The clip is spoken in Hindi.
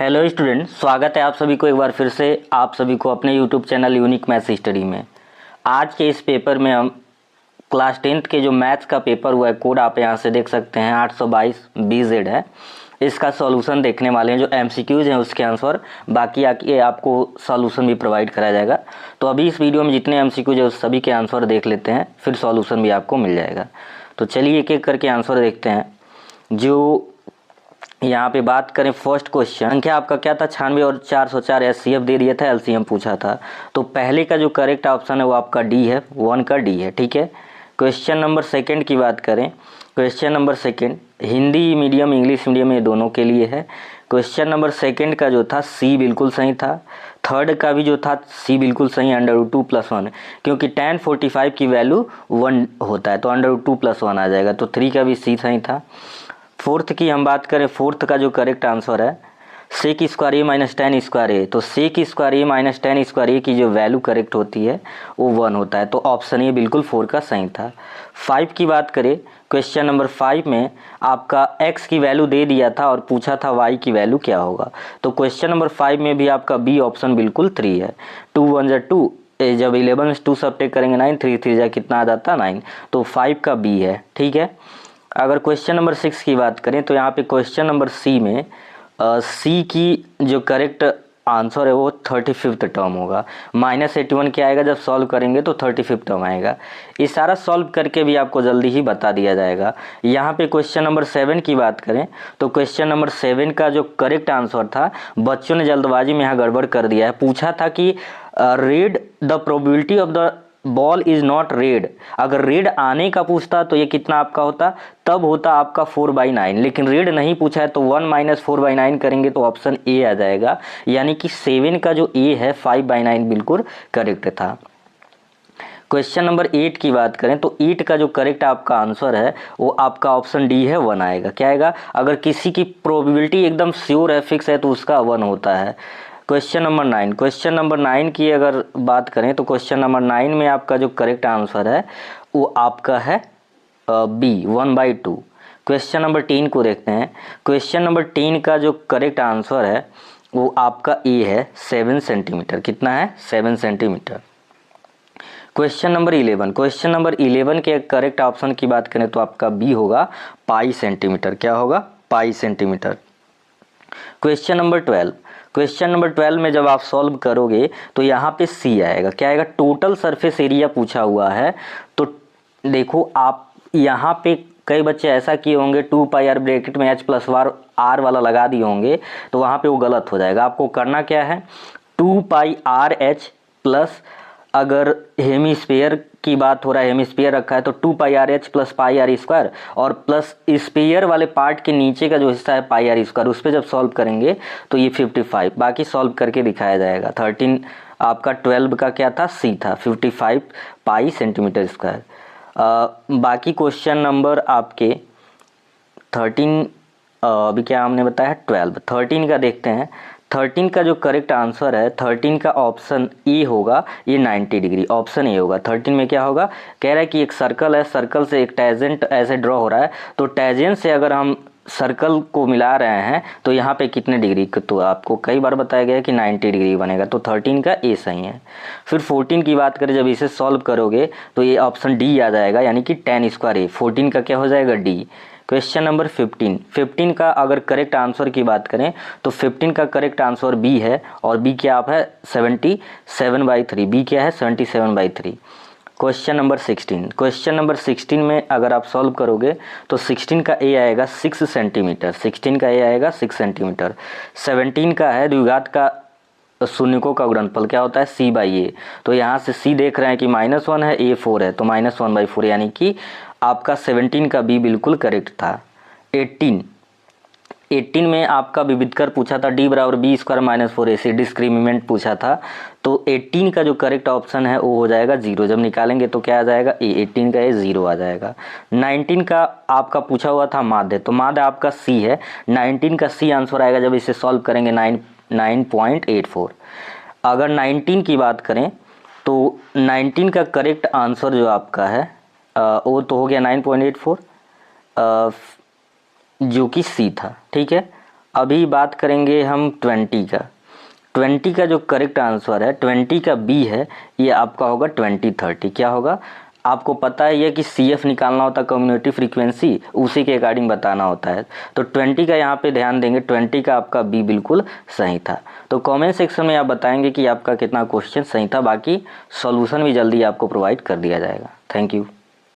हेलो स्टूडेंट, स्वागत है आप सभी को एक बार फिर से आप सभी को अपने YouTube channel unique maths study में। आज के इस पेपर में हम क्लास 10th के जो मैथ्स का पेपर हुआ है, कोड आप यहां से देख सकते हैं 822 BZ है। इसका सॉल्यूशन देखने वाले हैं, जो MCQs हैं उसके आंसर, बाकी आके आपको सॉल्यूशन भी प्रोवाइड कराया जाएगा। तो अभी इस वीडियो में जितने MCQs है उस सभी के आंसर देख लेते हैं, फिर सॉल्यूशन भी आपको मिल जाएगा। तो चलिए एक एक करके आंसर देखते हैं। जो यहाँ पे बात करें फर्स्ट क्वेश्चन, संख्या आपका क्या था 96 और 404 SCF दे दिया था, LCM पूछा था। तो पहले का जो करेक्ट ऑप्शन है वो आपका डी है, 1 का डी है, ठीक है। क्वेश्चन नंबर सेकंड की बात करें, question number second Hindi medium English medium ये दोनों के लिए है। क्वेश्चन नंबर सेकंड का जो था सी बिल्कुल सही था। थर्ड का भी जो था सी बिल्कुल सही, √2 + 1, क्योंकि tan 45 की वैल्यू 1 होता है तो √2 + 1 आ जाएगा, तो 3 का भी सी सही था। फोर्थ की हम बात करें, फोर्थ का जो करेक्ट आंसर है sec² a - tan² a, तो sec² a - tan² a की जो वैल्यू करेक्ट होती है वो 1 होता है, तो ऑप्शन ए बिल्कुल 4 का सही था। 5 की बात करें, क्वेश्चन नंबर 5 में आपका x की वैल्यू दे दिया था और पूछा था y की वैल्यू क्या होगा, तो क्वेश्चन नंबर 5 में भी आपका बी ऑप्शन बिल्कुल 3 है। 2 × 1 = 2, जब 11 से 2 सब्ट्रैक्ट करेंगे 9, 3 3 जा कितना आ जाता 9, तो 5 का बी है, ठीक है। अगर क्वेश्चन नंबर 6 की बात करें तो यहाँ पे क्वेश्चन नंबर सी में सी की जो करेक्ट आंसर है वो 35th टर्म होगा। -81 क्या आएगा, जब सॉल्व करेंगे तो 35th टर्म आएगा। ये सारा सॉल्व करके भी आपको जल्दी ही बता दिया जाएगा। यहाँ पे क्वेश्चन नंबर 7 की बात करें तो क्वेश्चन नंबर 7 का जो करेक्ट आंसर था, बच्चों ने जल्दबाजी में यहाँ गड़बड़ कर दिया है। पूछा था कि read the probability of the ball is not red. अगर रेड आने का पूछता तो ये कितना आपका होता, तब होता आपका 4/9, लेकिन रेड नहीं पूछा है तो 1 - 4/9 करेंगे तो ऑप्शन ए आ जाएगा, यानी कि 7 का जो ए है 5/9 बिल्कुल करेक्ट था। क्वेश्चन नंबर 8 की बात करें तो 8 का जो करेक्ट आपका आंसर है वो आपका ऑप्शन डी है, 1 आएगा। क्या आएगा, अगर किसी की प्रोबेबिलिटी एकदम श्योर है, फिक्स है, तो उसका 1 होता है। क्वेश्चन नंबर 9, क्वेश्चन नंबर 9 की अगर बात करें तो क्वेश्चन नंबर 9 में आपका जो करेक्ट आंसर है वो आपका है बी, 1/2। क्वेश्चन नंबर 10 को देखते हैं। क्वेश्चन नंबर 10 का जो करेक्ट आंसर है वो आपका ए है, 7 सेंटीमीटर। कितना है, 7 centimetre. Question number 11, question number 11 के करेक्ट ऑप्शन की बात करें तो आपका बी होगा, पाई सेंटीमीटर। क्या होगा, पाई centimetre. Question number 12, question number 12 में जब आप सॉल्व करोगे तो यहाँ पे सी आएगा। क्या आएगा, टोटल सरफेस एरिया पूछा हुआ है। तो देखो आप यहाँ पे कई बच्चे ऐसा किए होंगे, 2πr ब्रैकेट में h + r वाला लगा दिए होंगे, तो वहाँ पे वो गलत हो जाएगा। आपको करना क्या है, 2πrh प्लस, अगर हेमिस्फीयर की बात हो रहा है, हेमिस्फीयर रखा है तो 2πrh + πr², और प्लस स्फीयर वाले पार्ट के नीचे का जो हिस्सा है πr², उस पर जब सॉल्व करेंगे तो ये 55, बाकी सॉल्व करके दिखाया जाएगा। 13 आपका 12 का क्या था, सी था, 55 पाई सेंटीमीटर²। बाकी क्वेश्चन नंबर आपके 13 अभी क्या हमने बताया, 12, 13 का देखते हैं। 13 का जो करेक्ट आंसर है, 13 का ऑप्शन ए होगा, ये 90 डिग्री, ऑप्शन ए होगा। 13 में क्या होगा, कह रहा है कि एक सर्कल है, सर्कल से एक टेंजेंट ऐसे ड्रॉ हो रहा है, तो टेंजेंट से अगर हम सर्कल को मिला रहे हैं तो यहाँ पे कितने डिग्री, तो आपको कई बार बताया गया है कि 90 डिग्री बनेगा, तो 13 का ए सही है। फिर 14 की बात करें, जब इसे सॉल्व करोगे तो ये ऑप्शन डी आ जाएगा, यानी कि tan² a। 14 का क्या हो जाएगा, डी। क्वेश्चन नंबर 15, 15 का अगर करेक्ट आंसर की बात करें तो 15 का करेक्ट आंसर बी है, और बी क्या आप है, 77/3। बी क्या है, 77/3। क्वेश्चन नंबर 16, क्वेश्चन नंबर 16 में अगर आप सॉल्व करोगे तो 16 का ए आएगा 6 सेंटीमीटर। 16 का ए आएगा 6 सेंटीमीटर। 17 का है द्विघात का शून्यकों का गुणनफल, क्या होता है, c/a। तो यहाँ से c देख रहे हैं कि -1 है, a 4 है, तो -1/4, यानी कि आपका 17 का बी बिल्कुल करेक्ट था। 18 में आपका विविधकर पूछा था, d = b² - 4ac, डिस्क्रिमिनेंट पूछा था, तो 18 का जो करेक्ट ऑप्शन है वो हो जाएगा 0। जब निकालेंगे तो क्या आ जाएगा, ए, 18 का ए 0 आ जाएगा। 19 का आपका पूछा हुआ था माध्य, तो माध्य आपका सी है, 19 का सी आंसर आएगा, जब इसे सॉल्व करेंगे 9.84। अगर 19 की बात करें तो 19 का करेक्ट आंसर जो आपका है वो तो हो गया 9.84, जो कि सी था, ठीक है। अभी बात करेंगे हम 20 का। 20 का जो करेक्ट आंसर है 20 का बी है, ये आपका होगा 2030। क्या होगा, आपको पता है ये कि CF निकालना होता है कम्युनिटी फ्रीक्वेंसी, उसी के अकॉर्डिंग बताना होता है। तो 20 का यहाँ पे ध्यान देंगे, 20 का आपका बी बिल्कुल सही था। तो कमेंट सेक्शन में आप बताएंगे कि आपका कितना क्वेश्चन सही था, बाकी सॉल्यूशन भी जल्दी आपको प्रोवाइड कर दिया जाएगा। Thank you.